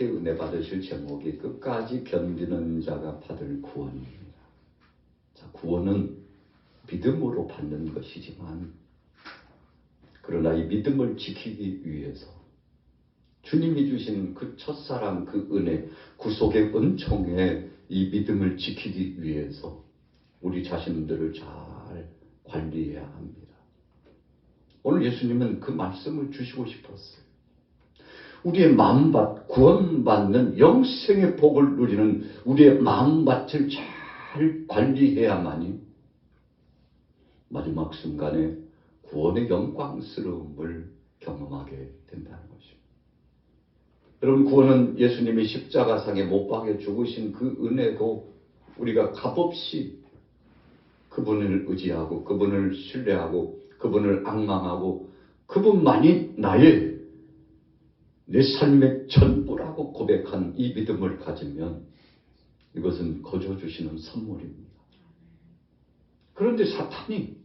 함께 은혜 받으실 제목이 끝까지 견디는 자가 받을 구원입니다. 자, 구원은 믿음으로 받는 것이지만 그러나 이 믿음을 지키기 위해서 주님이 주신 그 첫사랑, 그 은혜, 구속의 은총에 이 믿음을 지키기 위해서 우리 자신들을 잘 관리해야 합니다. 오늘 예수님은 그 말씀을 주시고 싶었어요. 우리의 마음밭, 구원받는 영생의 복을 누리는 우리의 마음밭을 잘 관리해야만이 마지막 순간에 구원의 영광스러움을 경험하게 된다는 것입니다. 여러분, 구원은 예수님이 십자가상에 못 박혀 죽으신 그 은혜도 우리가 값없이 그분을 의지하고 그분을 신뢰하고 그분을 앙망하고 그분만이 내 삶의 전부라고 고백한 이 믿음을 가지면 이것은 거저 주시는 선물입니다. 그런데 사탄이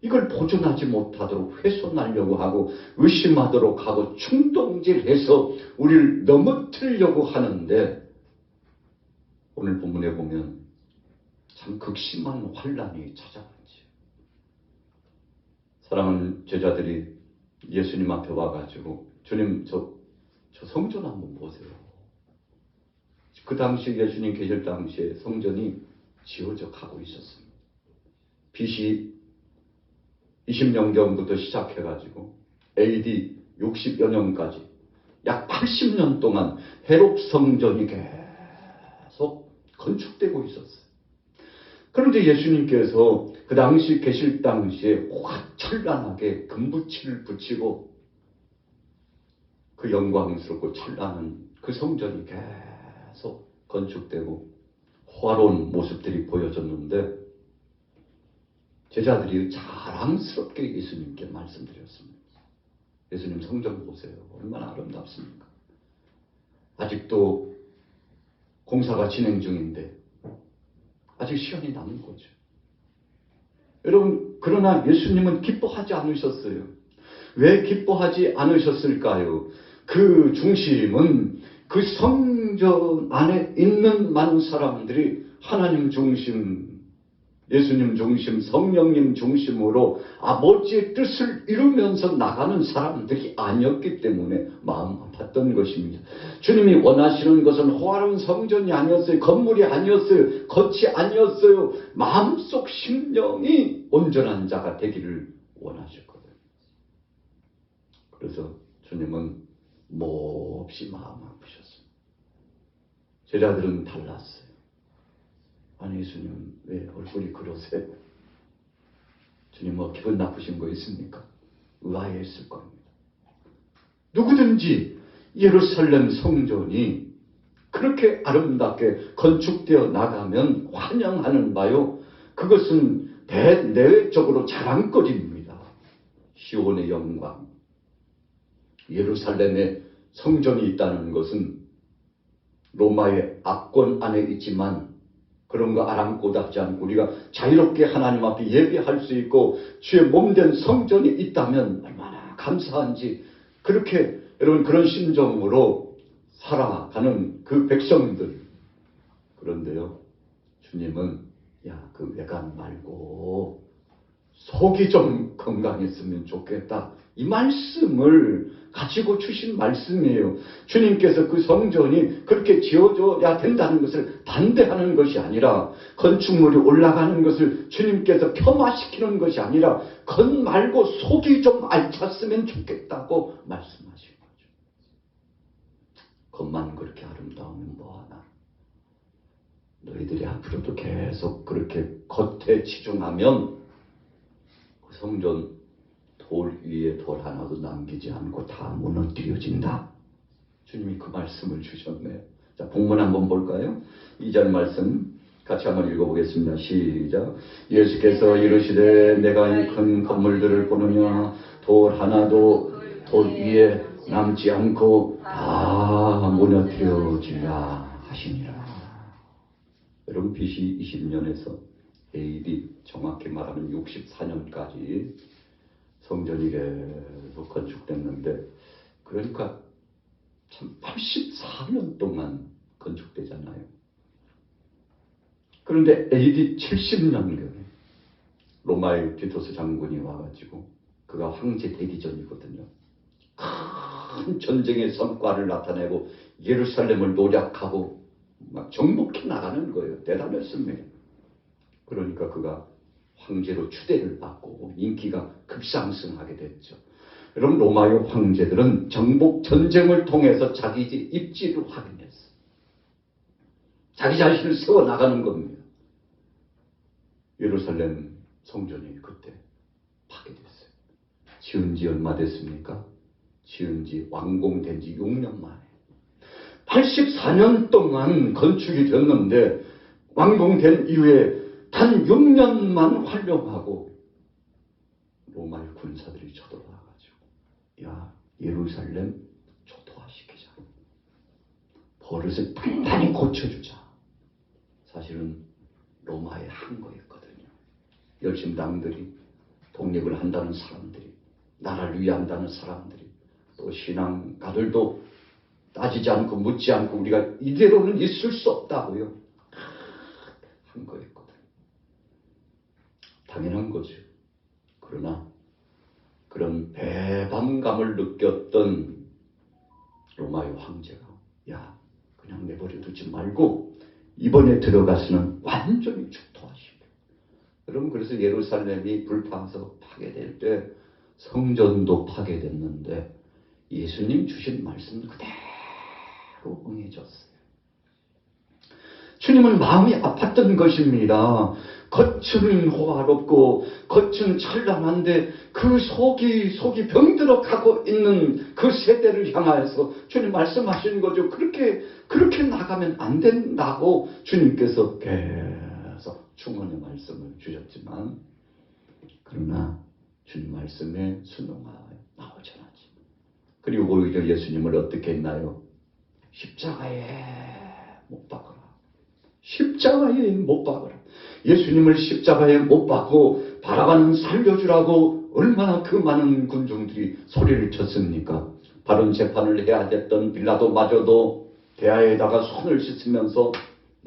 이걸 보존하지 못하도록 훼손하려고 하고 의심하도록 하고 충동질해서 우리를 넘어뜨리려고 하는데 오늘 본문에 보면 참 극심한 환란이 찾아왔지요. 사랑하는 제자들이 예수님 앞에 와가지고 주님 저 성전 한번 보세요. 그 당시 예수님 계실 당시에 성전이 지어져 가고 있었습니다. BC 20년경부터 시작해가지고 AD 60여 년까지 약 80년 동안 헤롯 성전이 계속 건축되고 있었어요. 그런데 예수님께서 그 당시 계실 당시에 화철란하게 금붙이를 붙이고 그 영광스럽고 찬란한 그 성전이 계속 건축되고 화로운 모습들이 보여졌는데 제자들이 자랑스럽게 예수님께 말씀드렸습니다. 예수님 성전 보세요. 얼마나 아름답습니까? 아직도 공사가 진행 중인데 아직 시간이 남은 거죠. 여러분, 그러나 예수님은 기뻐하지 않으셨어요. 왜 기뻐하지 않으셨을까요? 그 중심은 그 성전 안에 있는 많은 사람들이 하나님 중심, 예수님 중심, 성령님 중심으로 아버지의 뜻을 이루면서 나가는 사람들이 아니었기 때문에 마음 아팠던 것입니다. 주님이 원하시는 것은 호화로운 성전이 아니었어요. 건물이 아니었어요. 겉이 아니었어요. 마음속 심령이 온전한 자가 되기를 원하셨거든요. 그래서 주님은 몹시 마음 아프셨어요. 제자들은 달랐어요. 아니, 예수님 왜 얼굴이 그러세요? 주님 뭐 기분 나쁘신 거 있습니까? 의아했을 겁니다. 누구든지 예루살렘 성전이 그렇게 아름답게 건축되어 나가면 환영하는 바요. 그것은 대내적으로 자랑거리입니다. 시온의 영광. 예루살렘에 성전이 있다는 것은 로마의 압권 안에 있지만 그런 거 아랑곳하지 않고 우리가 자유롭게 하나님 앞에 예배할 수 있고 주의 몸된 성전이 있다면 얼마나 감사한지 그렇게 여러분 그런 심정으로 살아가는 그 백성들. 그런데요, 주님은 그 외관 말고 속이 좀 건강했으면 좋겠다. 이 말씀을 가지고 주신 말씀이에요. 주님께서 그 성전이 그렇게 지어져야 된다는 것을 반대하는 것이 아니라 건축물이 올라가는 것을 주님께서 폄하시키는 것이 아니라 겉 말고 속이 좀 알찼으면 좋겠다고 말씀하신 거죠. 겉만 그렇게 아름다우면 뭐하나. 너희들이 앞으로도 계속 그렇게 겉에 치중하면 그 성전 돌 위에 돌 하나도 남기지 않고 다 무너뜨려진다. 주님이 그 말씀을 주셨네요. 자, 본문 한번 볼까요? 2절 말씀 같이 한번 읽어보겠습니다. 시작. 예수께서 이르시되 내가 이 큰 건물들을 보느냐 돌 하나도 돌 위에 남지 않고 다 무너뜨려지라 하시니라. 여러분, BC 20년에서 AD 정확히 말하면 64년까지 성전이 계속 건축됐는데, 그러니까 참 84년 동안 건축되잖아요. 그런데 AD 70년경에 로마의 디토스 장군이 와가지고 그가 황제 되기 전이거든요. 큰 전쟁의 성과를 나타내고 예루살렘을 노략하고 막 정복해 나가는 거예요. 대단했습니다. 그러니까 그가 황제로 추대를 받고 인기가 급상승하게 됐죠. 여러분, 로마의 황제들은 정복 전쟁을 통해서 자기 입지를 확인했어요. 자기 자신을 세워나가는 겁니다. 예루살렘 성전이 그때 파괴됐어요. 지은 지 얼마 됐습니까? 지은 지 완공된 지 6년 만에. 84년 동안 건축이 됐는데 완공된 이후에 단 6년만 활용하고 로마의 군사들이 쳐들어와가지고 야, 예루살렘 초토화시키자. 버릇을 단단히 고쳐주자. 사실은 로마의 한 거였거든요. 열심당들이, 독립을 한다는 사람들이, 나라를 위한다는 사람들이, 또 신앙가들도 따지지 않고 묻지 않고 우리가 이대로는 있을 수 없다고요. 한 거였거든요. 당연한 거죠. 그러나 그런 배반감을 느꼈던 로마의 황제가 야, 그냥 내버려 두지 말고 이번에 들어가서는 완전히 초토화시켜. 여러분, 그래서 예루살렘이 불타서 파괴될 때 성전도 파괴됐는데 예수님 주신 말씀 그대로 응해졌어요. 주님은 마음이 아팠던 것입니다. 겉은 호화롭고 겉은 찬란한데 그 속이 병들어 가고 있는 그 세대를 향하여서 주님 말씀하시는 거죠. 그렇게 나가면 안 된다고 주님께서 계속 충원의 말씀을 주셨지만, 그러나 주님 말씀에 순종하여 나오지 않았지. 그리고 오히려 예수님을 어떻게 했나요? 십자가에 못 박으라. 십자가에 못 박으라. 예수님을 십자가에 못 박고 바라바는 살려주라고 얼마나 그 많은 군중들이 소리를 쳤습니까? 바른 재판을 해야 됐던 빌라도마저도 대야에다가 손을 씻으면서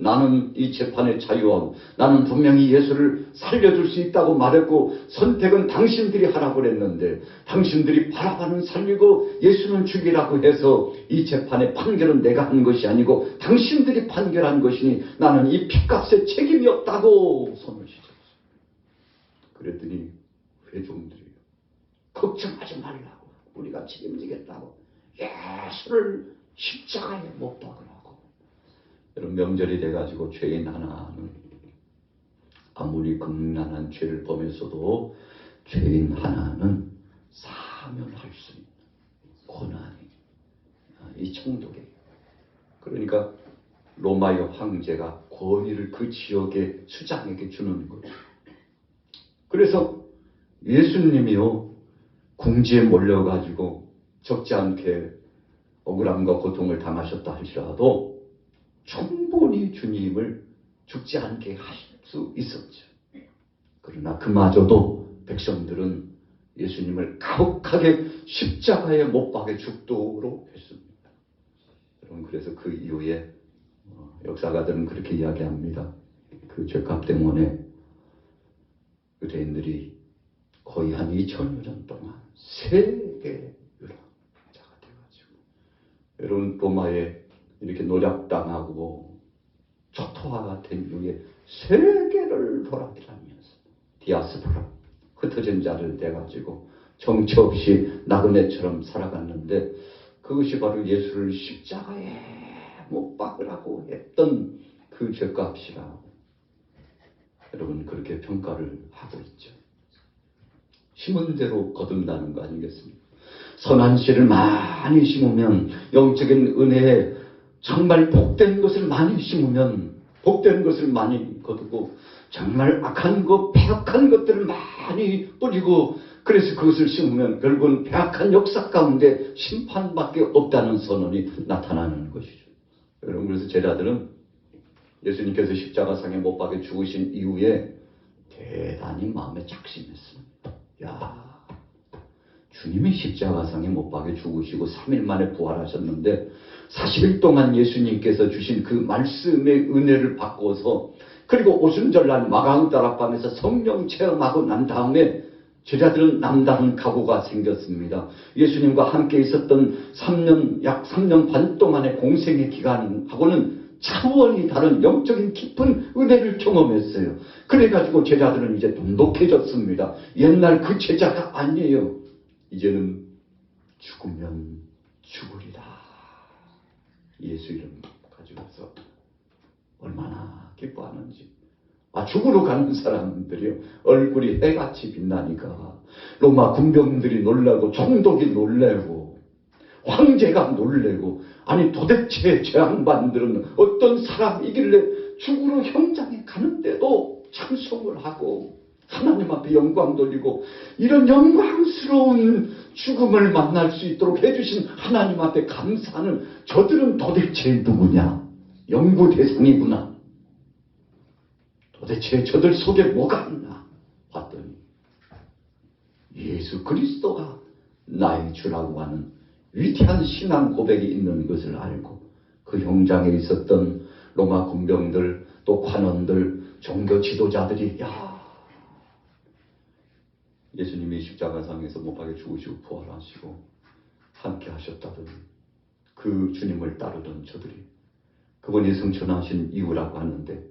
나는 이 재판에 자유하고 나는 분명히 예수를 살려줄 수 있다고 말했고 선택은 당신들이 하라고 그랬는데 당신들이 바라바는 살리고 예수는 죽이라고 해서 이 재판의 판결은 내가 한 것이 아니고 당신들이 판결한 것이니 나는 이 핏값에 책임이 없다고 손을 씻었어요. 그랬더니 회중들이 걱정하지 말라고, 우리가 책임지겠다고 예수를 십자가에 못 박으라고. 여러분, 명절이 돼가지고 죄인 하나는 아무리 극난한 죄를 범했어도 죄인 하나는 사면할 수 있는 권한이 이 총독에게. 그러니까 로마의 황제가 권위를 그 지역의 수장에게 주는 거예요. 그래서 예수님이요, 궁지에 몰려가지고 적지 않게 억울함과 고통을 당하셨다 할지라도 충분히 주님을 죽지 않게 하실 수 있었죠. 그러나 그마저도 백성들은 예수님을 가혹하게 십자가에 못 박아 죽도록 했습니다. 여러분, 그래서 그 이후에 역사가들은 그렇게 이야기합니다. 그 죄값 때문에 유대인들이 거의 한 2000여 년 동안 세계 유랑자가 돼가지고, 여러분, 로마에 이렇게 노략당하고 초토화가 된 이후에 세계를 돌아다니면서 디아스포라, 흩어진 자를 돼가지고 정처 없이 나그네처럼 살아갔는데 그것이 바로 예수를 십자가에 못 박으라고 했던 그 죄값이라 여러분, 그렇게 평가를 하고 있죠. 심은 대로 거둔다는 거 아니겠습니까? 선한 씨를 많이 심으면 영적인 은혜에 정말 복된 것을 많이 심으면 복된 것을 많이 거두고, 정말 악한 것, 폐악한 것들을 많이 뿌리고, 그래서 그것을 심으면 결국은 폐악한 역사 가운데 심판밖에 없다는 선언이 나타나는 것이죠. 여러분, 그래서 제자들은 예수님께서 십자가상에 못 박혀 죽으신 이후에 대단히 마음에 착심했습니다. 야, 주님이 십자가상에 못 박혀 죽으시고 3일 만에 부활하셨는데 40일 동안 예수님께서 주신 그 말씀의 은혜를 받고서 그리고 오순절날 마가다락방에서 성령 체험하고 난 다음에 제자들은 남다른 각오가 생겼습니다. 예수님과 함께 있었던 약 3년 반 동안의 공생의 기간하고는 차원이 다른 영적인 깊은 은혜를 경험했어요. 그래가지고 제자들은 이제 돈독해졌습니다. 옛날 그 제자가 아니에요. 이제는 죽으면 죽으리라. 예수 이름 가지고서 얼마나 기뻐하는지. 죽으러 가는 사람들이요. 얼굴이 해같이 빛나니까 로마 군병들이 놀라고 총독이 놀래고 황제가 놀래고 아니 도대체 저 양반들은 어떤 사람이길래 죽으러 현장에 가는데도 찬송을 하고 하나님 앞에 영광 돌리고 이런 영광스러운 죽음을 만날 수 있도록 해주신 하나님 앞에 감사하는 저들은 도대체 누구냐? 연구 대상이구나. 도대체 저들 속에 뭐가 있나 봤더니 예수 그리스도가 나의 주라고 하는 위대한 신앙 고백이 있는 것을 알고 그 현장에 있었던 로마 군병들 또 관원들 종교 지도자들이 예수님이 십자가상에서 못 박혀 죽으시고 부활하시고 함께 하셨다더니 그 주님을 따르던 저들이 그분이 승천하신 이유라고 하는데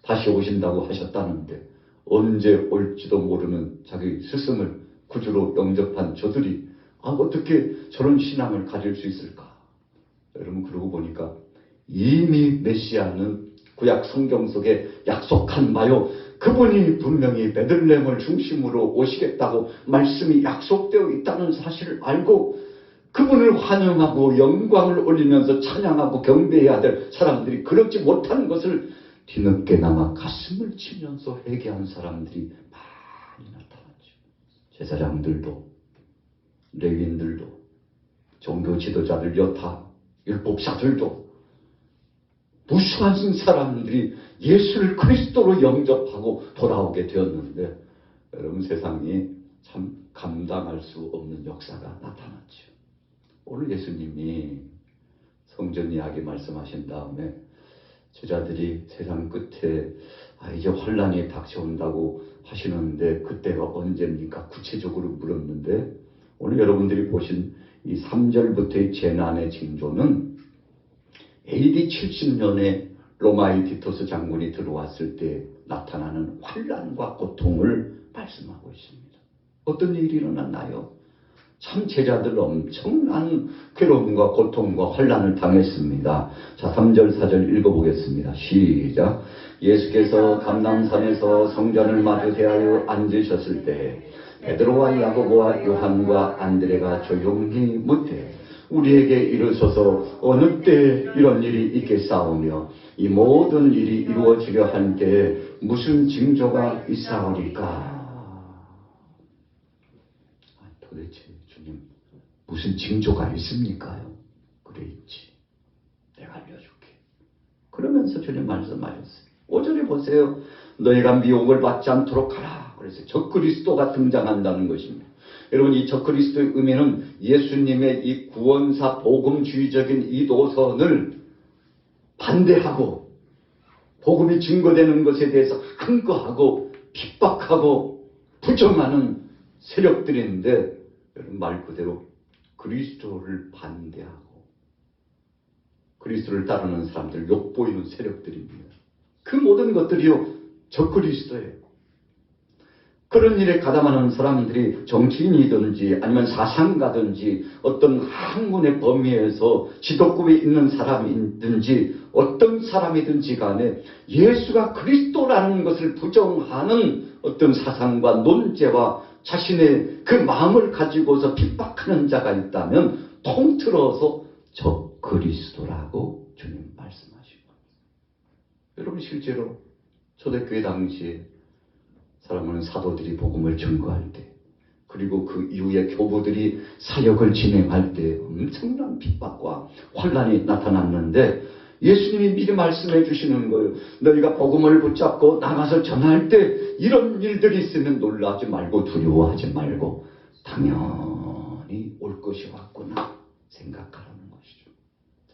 다시 오신다고 하셨다는데 언제 올지도 모르는 자기 스승을 구주로 영접한 저들이 어떻게 저런 신앙을 가질 수 있을까? 여러분 그러고 보니까 이미 메시아는 구약 성경 속에 약속한 바요. 그분이 분명히 베들레헴을 중심으로 오시겠다고 말씀이 약속되어 있다는 사실을 알고 그분을 환영하고 영광을 올리면서 찬양하고 경배해야 될 사람들이 그렇지 못한 것을 뒤늦게나마 가슴을 치면서 회개한 사람들이 많이 나타났죠. 제사장들도 레위인들도 종교 지도자들 여타 율법사들도 무수한 사람들이 예수를 그리스도로 영접하고 돌아오게 되었는데 여러분 세상이 참 감당할 수 없는 역사가 나타났죠. 오늘 예수님이 성전 이야기 말씀하신 다음에 제자들이 세상 끝에 이제 환란이 닥쳐온다고 하시는데 그때가 언제입니까? 구체적으로 물었는데 오늘 여러분들이 보신 이 3절부터의 재난의 징조는 AD 70년에 로마의 디토스 장군이 들어왔을 때 나타나는 환란과 고통을 말씀하고 있습니다. 어떤 일이 일어났나요? 참 제자들 엄청난 괴로움과 고통과 환란을 당했습니다. 자, 3절 4절 읽어보겠습니다. 시작. 예수께서 감람산에서 성전을 마주 대하여 앉으셨을 때 베드로와 야고보와 요한과 안드레가 조용히 묻되 우리에게 이르소서 어느 때 이런 일이 있겠사오며 이 모든 일이 이루어지려 한 때에 무슨 징조가 있사오리까? 도대체 주님 무슨 징조가 있습니까요? 그래 있지. 내가 알려줄게. 그러면서 주님 말씀하셨어요. 5절에 보세요. 너희가 미혹을 받지 않도록 하라. 그래서 적그리스도가 등장한다는 것입니다. 여러분 이 적그리스도의 의미는 예수님의 이 구원사 복음주의적인 이 노선을 반대하고 복음이 증거되는 것에 대해서 항거하고 핍박하고 부정하는 세력들인데 여러분 말 그대로 그리스도를 반대하고 그리스도를 따르는 사람들 욕보이는 세력들입니다. 그 모든 것들이요 적그리스도예요. 그런 일에 가담하는 사람들이 정치인이든지 아니면 사상가든지 어떤 학문의 범위에서 지도급에 있는 사람이든지 어떤 사람이든지 간에 예수가 그리스도라는 것을 부정하는 어떤 사상과 논제와 자신의 그 마음을 가지고서 핍박하는 자가 있다면 통틀어서 적그리스도라고 주님 말씀하시고 여러분 실제로 초대교회 당시에 사랑하는 사도들이 복음을 전거할 때 그리고 그 이후에 교부들이 사역을 진행할 때 엄청난 핍박과 환란이 나타났는데 예수님이 미리 말씀해 주시는 거예요. 너희가 복음을 붙잡고 나가서 전할 때 이런 일들이 있으면 놀라지 말고 두려워하지 말고 당연히 올 것이 왔구나 생각하라는 것이죠.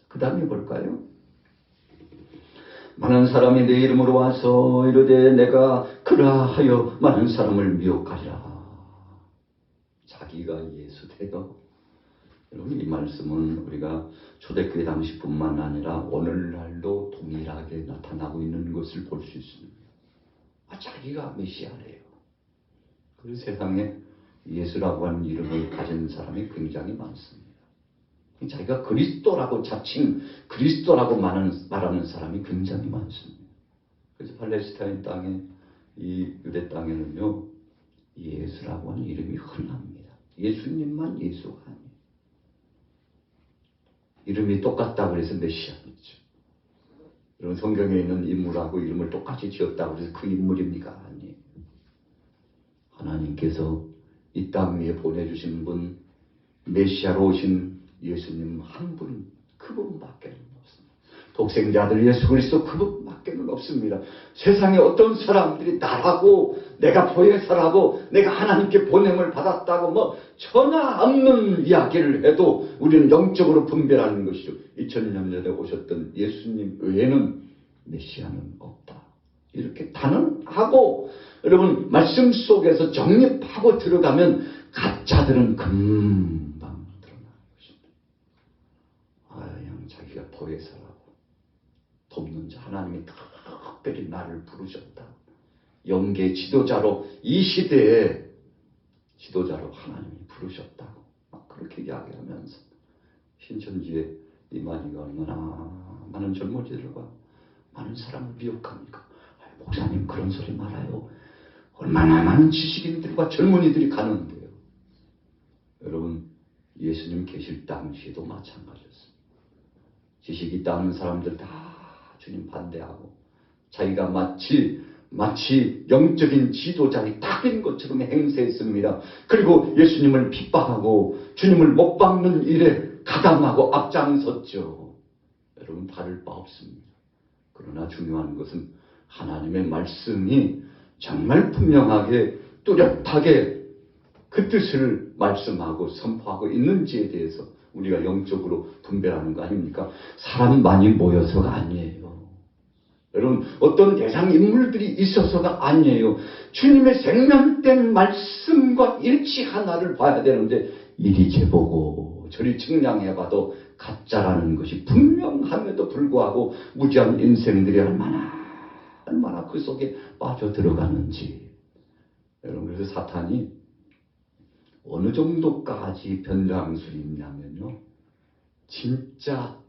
그 다음에 볼까요? 많은 사람이 내 이름으로 와서 이르되 내가 그라하여 많은 사람을 미혹하리라. 자기가 예수 돼요. 여러분, 이 말씀은 우리가 초대교회 당시뿐만 아니라 오늘날도 동일하게 나타나고 있는 것을 볼 수 있습니다. 자기가 메시아래요. 그 세상에 예수라고 하는 이름을 가진 사람이 굉장히 많습니다. 자기가 그리스도라고 자칭 그리스도라고 말하는 사람이 굉장히 많습니다. 그래서 팔레스타인 땅에, 이 유대 땅에는요, 예수라고 하는 이름이 흔합니다. 예수님만 예수가 아니에요. 이름이 똑같다고 해서 메시아겠죠. 이런 성경에 있는 인물하고 이름을 똑같이 지었다고 해서 그 인물입니까? 아니에요. 하나님께서 이 땅 위에 보내주신 분, 메시아로 오신 예수님 한 분, 그분밖에 없습니다. 독생자들 예수 그리스도 그분밖에 없습니다. 세상에 어떤 사람들이 나라고 내가 보혜사라고 내가 하나님께 보냄을 받았다고 뭐 전화 없는 이야기를 해도 우리는 영적으로 분별하는 것이죠. 2000년 전에 오셨던 예수님 외에는 메시아는 없다. 이렇게 단언하고 여러분 말씀 속에서 정립하고 들어가면 가짜들은 금방 드러나는 것입니다. 그냥 자기가 보혜사라고 돕는 자 하나님이 특별히 나를 부르셨다. 영계 지도자로 이 시대에 지도자로 하나님이 부르셨다고 막 그렇게 이야기하면서 신천지에 이만희가 얼마나 많은 젊은이들과 많은 사람을 미혹합니까? 목사님 그런 소리 말아요. 얼마나 많은 지식인들과 젊은이들이 가는데요. 여러분 예수님 계실 당시에도 마찬가지였습니다. 지식 있다 하는 사람들 다 주님 반대하고 자기가 마치 영적인 지도자의 딱인 것처럼 행세했습니다. 그리고 예수님을 핍박하고 주님을 못 박는 일에 가담하고 앞장섰죠. 여러분 다를 바 없습니다. 그러나 중요한 것은 하나님의 말씀이 정말 분명하게 뚜렷하게 그 뜻을 말씀하고 선포하고 있는지에 대해서 우리가 영적으로 분별하는 거 아닙니까? 사람 많이 모여서가 아니에요. 여러분 어떤 대상 인물들이 있어서가 아니에요. 주님의 생명된 말씀과 일치하나를 봐야 되는데 이리 재보고 저리 측량해봐도 가짜라는 것이 분명함에도 불구하고 무지한 인생들이 얼마나 그 속에 빠져들어가는지. 여러분 그래서 사탄이 어느 정도까지 변장술이 있냐면요. 진짜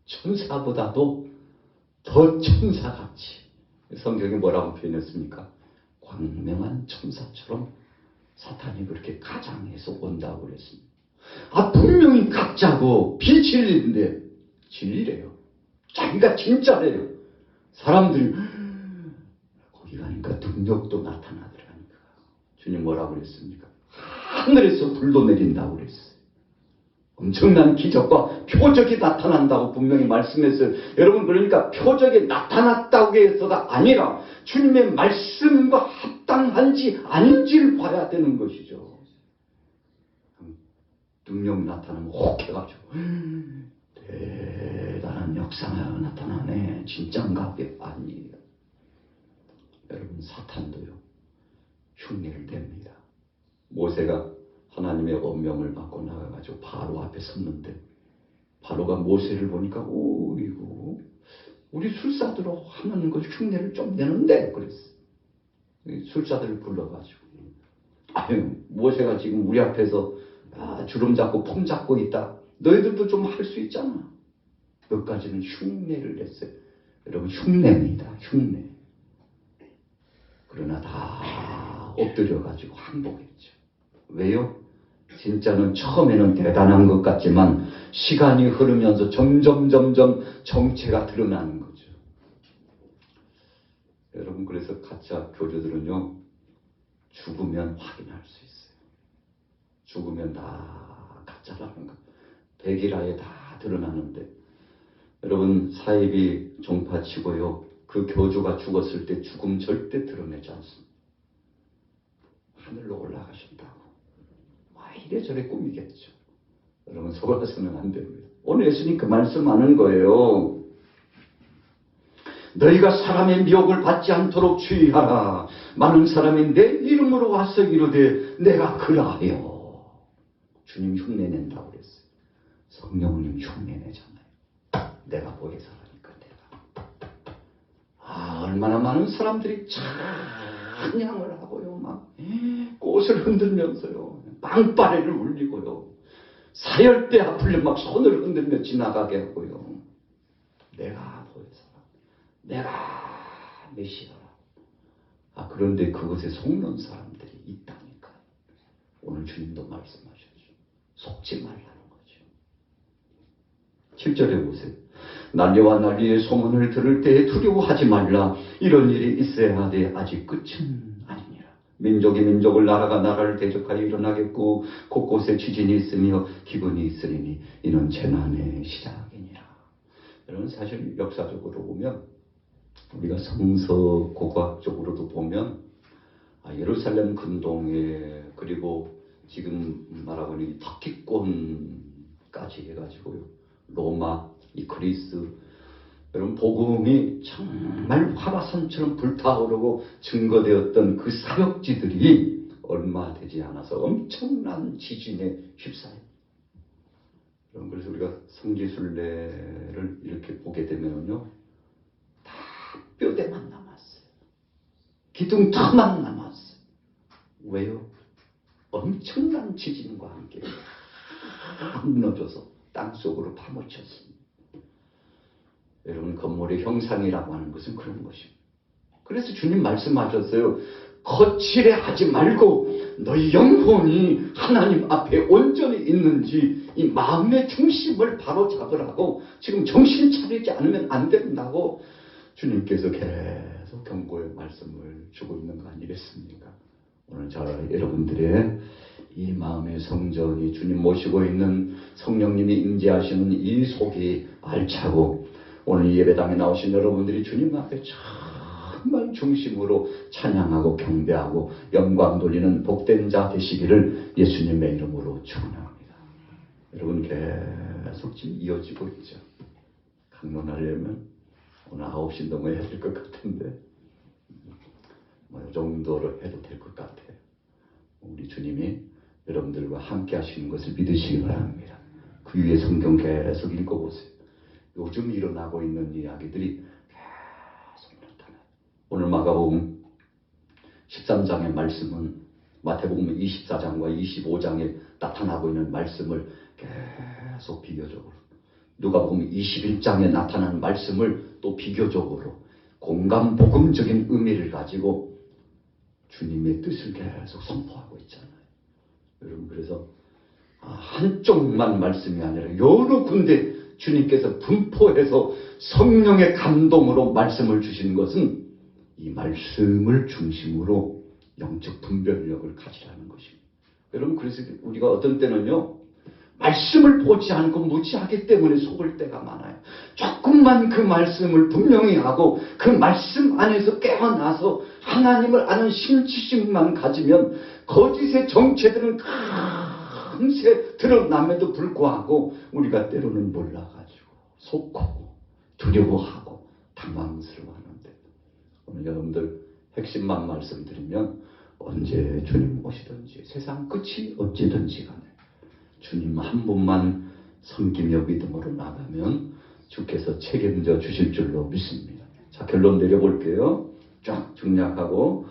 천사보다도 더 천사같이 성경이 뭐라고 표현했습니까? 광명한 천사처럼 사탄이 그렇게 가장해서 온다고 그랬습니다. 분명히 가짜고 비진리인데 진리래요. 자기가 진짜래요. 사람들이 거기 가니까 능력도 나타나더라니까. 주님 뭐라고 그랬습니까? 하늘에서 불도 내린다고 그랬어요. 엄청난 기적과 표적이 나타난다고 분명히 말씀했어요. 여러분 그러니까 표적이 나타났다고 해서가 아니라 주님의 말씀과 합당한지 아닌지를 봐야 되는 것이죠. 능력 나타나면 혹해가지고 대단한 역사가 나타나네. 진짠가? 그게 아니에요. 여러분 사탄도요. 흉내를 냅니다. 모세가 하나님의 엄명을 받고 나가가지고 바로 앞에 섰는데 바로가 모세를 보니까 오이고 우리 술사들로 하는 것 흉내를 좀 내는데 그랬어. 술사들을 불러가지고 모세가 지금 우리 앞에서 주름 잡고 폼 잡고 있다. 너희들도 좀 할 수 있잖아. 몇 가지는 흉내를 냈어요. 여러분 흉내입니다. 흉내. 그러나 다 엎드려가지고 항복했죠. 왜요? 진짜는 처음에는 대단한 것 같지만 시간이 흐르면서 점점 정체가 드러나는 거죠. 여러분 그래서 가짜 교주들은요. 죽으면 확인할 수 있어요. 죽으면 다 가짜라는 거. 백일하에 다 드러나는데 여러분 사이비 종파치고요. 그 교주가 죽었을 때 죽음 절대 드러내지 않습니다. 하늘로 올라가셨다고. 이래저래 꾸미겠죠. 여러분 속아서는 안 됩니다. 오늘 예수님 그 말씀하는 거예요. 너희가 사람의 미혹을 받지 않도록 주의하라. 많은 사람이 내 이름으로 와서 이르되 내가 그라하여. 주님 흉내낸다고 그랬어요. 성령님 흉내내잖아요. 내가 보혜사라니까 내가. 얼마나 많은 사람들이 찬양을 하고요. 막 꽃을 흔들면서요. 빵빠레를 울리고요. 사열대 앞을 막 손을 흔들며 지나가게 하고요. 내가 보혜사라. 내가 메시아라. 그런데 그것에 속는 사람들이 있다니까요. 오늘 주님도 말씀하셨죠. 속지 말라는 거죠. 7절에 보세요. 난리와 난리의 소문을 들을 때에 두려워하지 말라. 이런 일이 있어야 하되 아직 끝은 아니니라. 민족이 민족을 나라가 나라를 대적하여 일어나겠고 곳곳에 지진이 있으며 기근이 있으리니 이는 재난의 시작이니라. 여러분 사실 역사적으로 보면 우리가 성서 고고학적으로도 보면 예루살렘 근동에 그리고 지금 말하고 있는 터키권까지 해가지고요. 로마, 이 그리스 여러분 복음이 정말 화바산처럼 불타오르고 증거되었던 그 사역지들이 얼마 되지 않아서 엄청난 지진에 휩싸여. 여러분 그래서 우리가 성지순례를 이렇게 보게 되면요. 뼈대만 남았어요. 기둥터만 남았어요. 왜요? 엄청난 지진과 함께 무너져서 땅속으로 파묻혔습니다. 여러분 건물의 형상이라고 하는 것은 그런 것입니다. 그래서 주님 말씀하셨어요. 거칠해 하지 말고 너희 영혼이 하나님 앞에 온전히 있는지 이 마음의 중심을 바로 잡으라고 지금 정신 차리지 않으면 안 된다고 주님께서 계속 경고의 말씀을 주고 있는 거 아니겠습니까? 오늘 여러분들의 이 마음의 성전이 주님 모시고 있는 성령님이 임재하시는 이 속이 알차고 오늘 이 예배당에 나오신 여러분들이 주님 앞에 정말 중심으로 찬양하고 경배하고 영광 돌리는 복된 자 되시기를 예수님의 이름으로 축원합니다. 여러분 계속 지금 이어지고 있죠. 강론하려면 오늘 9시 넘어야 될 것 같은데 이 정도로 해도 될 것 같아요. 우리 주님이 여러분들과 함께 하시는 것을 믿으시기 바랍니다. 그 위에 성경 계속 읽어보세요. 요즘 일어나고 있는 이야기들이 계속 나타나요. 오늘 마가복음 13장의 말씀은 마태복음 24장과 25장에 나타나고 있는 말씀을 계속 비교적으로 누가복음 21장에 나타나는 말씀을 또 비교적으로 공감복음적인 의미를 가지고 주님의 뜻을 계속 선포하고 있잖아요. 여러분 그래서 한쪽만 말씀이 아니라 여러 군데 주님께서 분포해서 성령의 감동으로 말씀을 주시는 것은 이 말씀을 중심으로 영적 분별력을 가지라는 것입니다. 여러분 그래서 우리가 어떤 때는요. 말씀을 보지 않고 무지하기 때문에 속을 때가 많아요. 조금만 그 말씀을 분명히 하고 그 말씀 안에서 깨어나서 하나님을 아는 신지식만 가지면 거짓의 정체들은 금세 드러남에도 불구하고 우리가 때로는 몰라가지고 속고 두려워하고 당황스러워하는데 오늘 여러분들 핵심만 말씀드리면 언제 주님 오시든지 세상 끝이 어찌든지 간에 주님 한 분만 섬기며 믿음으로 나가면 주께서 책임져 주실 줄로 믿습니다. 자, 결론 내려볼게요. 쫙 중략하고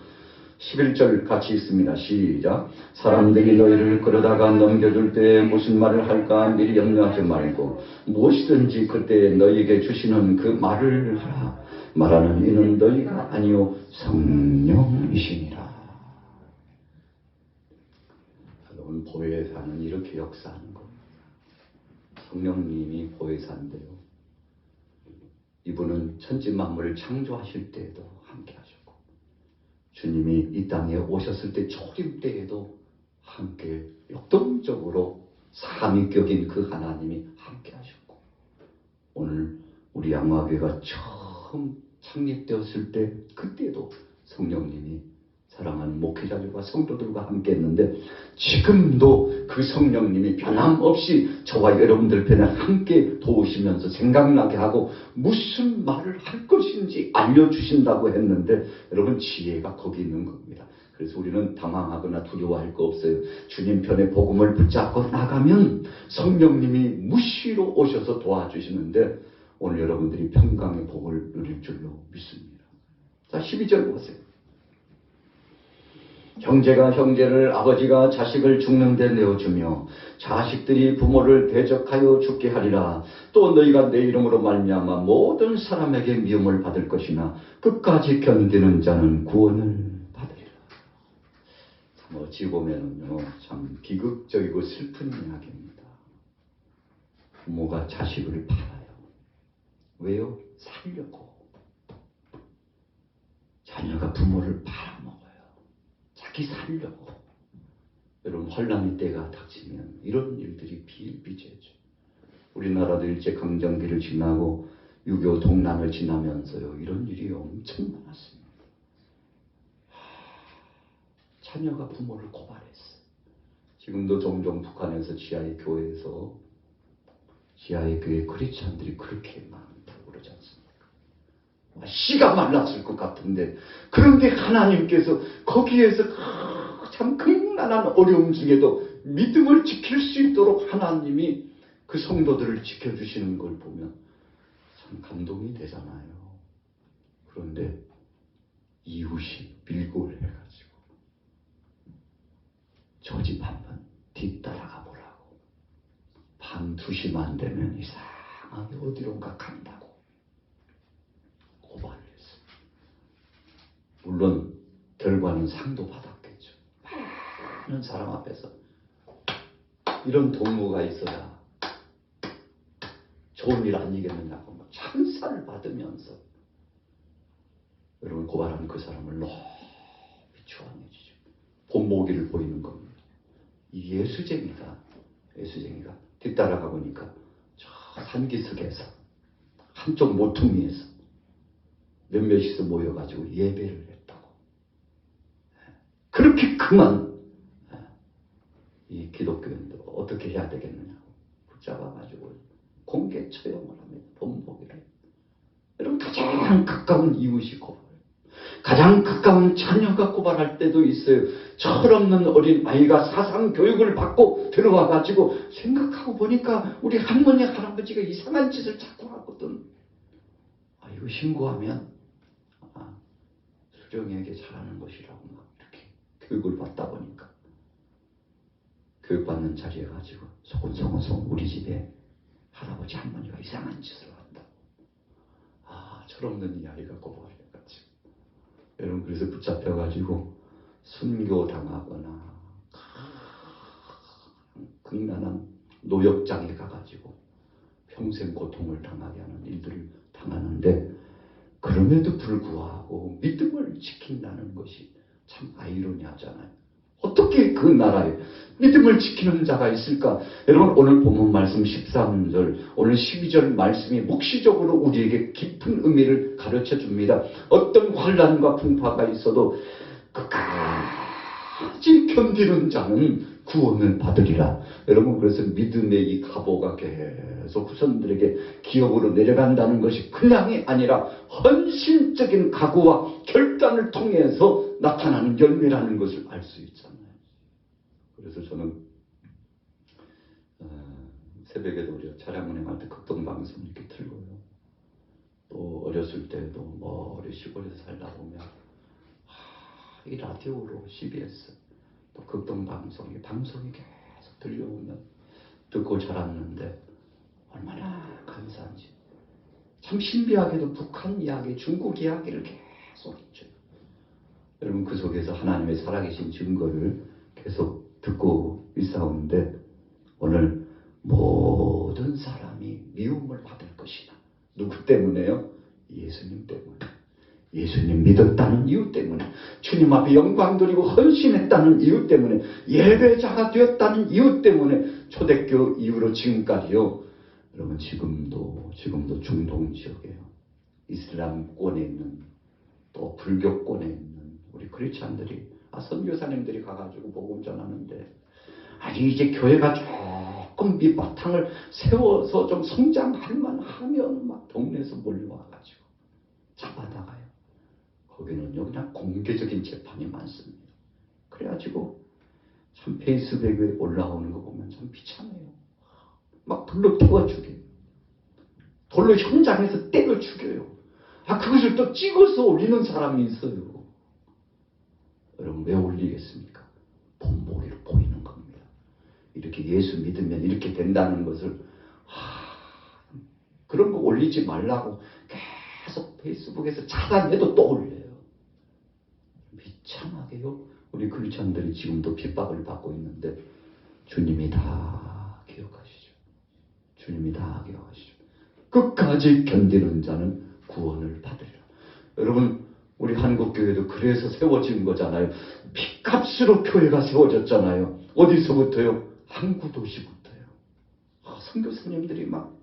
11절 같이 있습니다. 시작. 사람들이 너희를 끌어다가 넘겨줄 때 무슨 말을 할까 미리 염려하지 말고 무엇이든지 그때 너희에게 주시는 그 말을 하라. 말하는 이는 너희가 아니요 성령이시니라. 여러분 보혜사는 이렇게 역사하는 겁니다. 성령님이 보혜사인데요. 이분은 천지만물을 창조하실 때에도 함께 하셨고 주님이 이 땅에 오셨을 때 초림 때에도 함께 역동적으로 삼위격인 그 하나님이 함께 하셨고 오늘 우리 양화교회가 처음 창립되었을 때 그때도 성령님이 사랑하는 목회자들과 성도들과 함께 했는데 지금도 그 성령님이 변함없이 저와 여러분들 편에 함께 도우시면서 생각나게 하고 무슨 말을 할 것인지 알려주신다고 했는데 여러분 지혜가 거기 있는 겁니다. 그래서 우리는 당황하거나 두려워할 거 없어요. 주님 편에 복음을 붙잡고 나가면 성령님이 무시로 오셔서 도와주시는데 오늘 여러분들이 평강의 복을 누릴 줄로 믿습니다. 자, 12절 보세요. 형제가 형제를, 아버지가 자식을 죽는 데 내어주며 자식들이 부모를 대적하여 죽게 하리라. 또 너희가 내 이름으로 말미암아 모든 사람에게 미움을 받을 것이나 끝까지 견디는 자는 구원을 받으리라. 참 어찌 보면은요, 참 비극적이고 슬픈 이야기입니다. 부모가 자식을 팔아요. 왜요? 살려고. 자녀가 부모를 팔아먹어요. 자기 살려고. 여러분, 환란의 때가 닥치면 이런 일들이 비일비재죠. 우리나라도 일제강점기를 지나고 6.25 동란을 지나면서요, 이런 일이 엄청 많았습니다. 자녀가 부모를 고발했어요. 지금도 종종 북한에서 지하의 교회에서 지하의 교회 크리스찬들이 그렇게 많다고 그러지 않습니까? 씨가 말랐을 것 같은데 그런데 하나님께서 거기에서 참 극난한 어려움 중에도 믿음을 지킬 수 있도록 하나님이 그 성도들을 지켜주시는 걸 보면 참 감동이 되잖아요. 그런데 이웃이 빌고를 해가지고 저 집 한번 뒤따라가 보라고. 밤 2시만 되면 이상하게 어디론가 간다고 고발을 했어요. 물론 결과는 상도 받았겠죠. 많은 사람 앞에서 이런 동무가 있어야 좋은 일 아니겠느냐고 찬사를 받으면서 여러분 고발한 그 사람을 높이 추앙해주죠. 본보기를 보이는 겁니다. 이 예수쟁이가 뒤따라가 보니까 저 산기슭에서 한쪽 모퉁이에서 몇몇이서 모여가지고 예배를 했다고. 그렇게 그만 이 기독교인들 어떻게 해야 되겠느냐고 붙잡아가지고 공개 처형을 합니다. 본보기를. 여러분 가장 가까운 이웃이 고발해요. 가장 가까운 자녀가 고발할 때도 있어요. 철없는 어린 아이가 사상 교육을 받고 들어와가지고 생각하고 보니까 우리 할머니 할아버지가 이상한 짓을 자꾸 하거든. 이거 신고하면 수령에게 잘하는 것이라고 막 이렇게 교육을 받다 보니까 교육받는 자리에 가지고 소곤소곤 우리 집에 할아버지 할머니가 이상한 짓을 한다고. 철없는 이 아이가 고발해가지고 여러분 그래서 붙잡혀가지고 순교당하거나 극난한 노역장에 가가지고 평생 고통을 당하게 하는 일들을 당하는데 그럼에도 불구하고 믿음을 지킨다는 것이 참 아이러니하잖아요. 어떻게 그 나라에 믿음을 지키는 자가 있을까? 여러분 오늘 본문 말씀 13절 오늘 12절 말씀이 묵시적으로 우리에게 깊은 의미를 가르쳐 줍니다. 어떤 환난과 풍파가 있어도 끝까지 견디는 자는 구원을 받으리라. 여러분 그래서 믿음의 이 가보가 계속 후손들에게 기업으로 내려간다는 것이 그냥이 아니라 헌신적인 각오와 결단을 통해서 나타나는 열매라는 것을 알 수 있잖아요. 그래서 저는 새벽에도 우리가 차량 운행할 때 극동방송 이렇게 틀고요. 또 어렸을 때도 머리 시골에서 살다 보면 이 라디오로 CBS 또 극동방송이 계속 들려오면 듣고 자랐는데 얼마나 감사한지. 참 신비하게도 북한 이야기, 중국 이야기를 계속 했죠. 여러분 그 속에서 하나님의 살아계신 증거를 계속 듣고 있사오는데 오늘 모든 사람이 미움을 받을 것이다. 누구 때문에요? 예수님 때문에. 예수님 믿었다는 이유 때문에, 주님 앞에 영광 드리고 헌신했다는 이유 때문에, 예배자가 되었다는 이유 때문에 초대교 이후로 지금까지요. 여러분 지금도 중동 지역에요. 이슬람권에 있는 또 불교권에 있는 우리 크리스찬들이 선교사님들이 가가지고 복음 전하는데 아니 이제 교회가 조금 밑바탕을 세워서 좀 성장할 만하면 막 동네에서 몰려와가지고 잡아나가요. 거기는요 그냥 공개적인 재판이 많습니다. 그래가지고 참 페이스북에 올라오는 거 보면 참 비참해요. 막 불로 태워 죽여요. 돌로 현장에서 때려 죽여요. 그것을 또 찍어서 올리는 사람이 있어요. 여러분 왜 올리겠습니까? 본보기로 보이는 겁니다. 이렇게 예수 믿으면 이렇게 된다는 것을 그런 거 올리지 말라고 계속 페이스북에서 차단해도 또 올려요. 비참하게요. 우리 크리스찬들이 지금도 핍박을 받고 있는데 주님이 다 기억하시죠. 주님이 다 기억하시죠. 끝까지 견디는 자는 구원을 받으리라. 여러분 우리 한국교회도 그래서 세워진 거잖아요. 핏값으로 교회가 세워졌잖아요. 어디서부터요? 항구도시부터요. 선교사님들이 막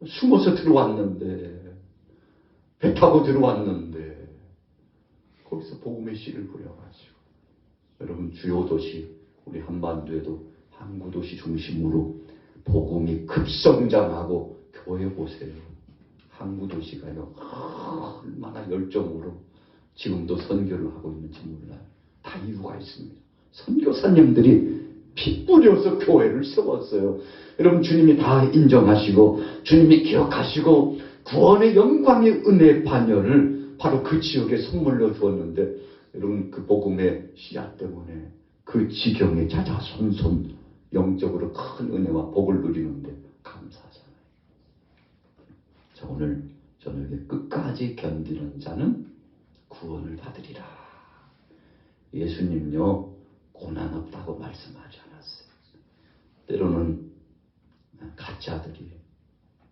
숨어서 들어왔는데 배 타고 들어왔는데 거기서 복음의 씨를 뿌려가지고 여러분 주요 도시 우리 한반도에도 항구도시 중심으로 복음이 급성장하고 교회 보세요. 항구도시가요 얼마나 열정으로 지금도 선교를 하고 있는지 몰라요. 다 이유가 있습니다. 선교사님들이 피 뿌려서 교회를 세웠어요. 여러분 주님이 다 인정하시고 주님이 기억하시고 구원의 영광의 은혜의 반열을 바로 그 지역에 선물로 주었는데 여러분 그 복음의 씨앗 때문에 그 지경에 자자손손 영적으로 큰 은혜와 복을 누리는데 감사하잖아요. 자, 오늘 저녁에 끝까지 견디는 자는 구원을 받으리라. 예수님요 고난 없다고 말씀하지 않았어요. 때로는 가짜들이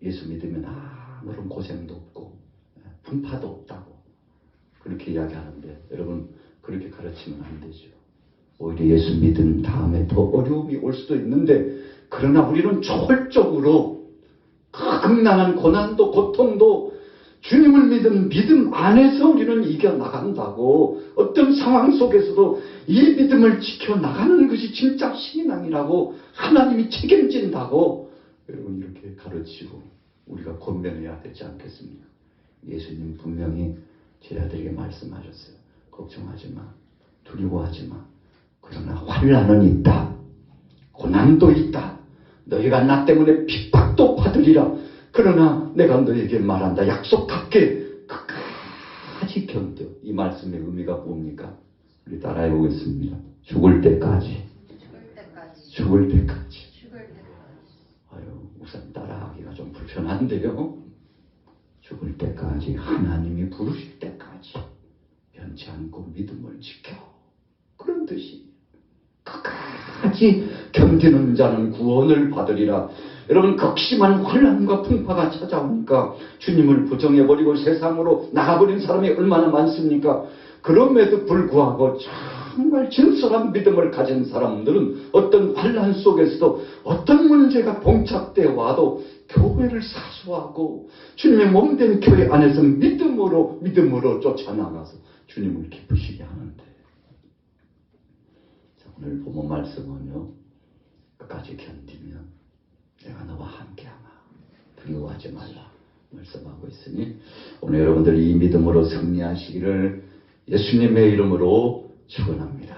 예수 믿으면 아무런 고생도 없고 풍파도 없다고 그렇게 이야기하는데 여러분 그렇게 가르치면 안 되죠. 오히려 예수 믿은 다음에 더 어려움이 올 수도 있는데 그러나 우리는 초월적으로 극난한 고난도 고통도 주님을 믿은 믿음 안에서 우리는 이겨나간다고 어떤 상황 속에서도 이 믿음을 지켜나가는 것이 진짜 신앙이라고 하나님이 책임진다고 여러분 이렇게 가르치고 우리가 권면해야 되지 않겠습니까? 예수님 분명히 제자들에게 말씀하셨어요. 걱정하지 마. 두려워하지 마. 그러나 환난은 있다. 고난도 있다. 너희가 나 때문에 핍박도 받으리라. 그러나 내가 너에게 말한다. 약속할게. 끝까지 견뎌. 이 말씀의 의미가 뭡니까? 우리 따라해 보겠습니다. 죽을 때까지. 죽을 때까지. 아유, 목사님 따라하기가 좀 불편한데요. 죽을 때까지 하나님이 부르실 때까지 변치 않고 믿음을 지켜. 그런 뜻이. 끝까지 견디는 자는 구원을 받으리라. 여러분 극심한 환난과 풍파가 찾아오니까 주님을 부정해버리고 세상으로 나가버린 사람이 얼마나 많습니까? 그럼에도 불구하고 정말 진솔한 믿음을 가진 사람들은 어떤 환난 속에서도 어떤 문제가 봉착되어 와도 교회를 사수하고 주님의 몸된 교회 안에서 믿음으로 쫓아나가서 주님을 기쁘시게 하는데 자, 오늘 본문 말씀은요 끝까지 견디면 내가 너와 함께하마 두려워하지 말라 말씀하고 있으니 오늘 여러분들 이 믿음으로 승리하시기를 예수님의 이름으로 축원합니다.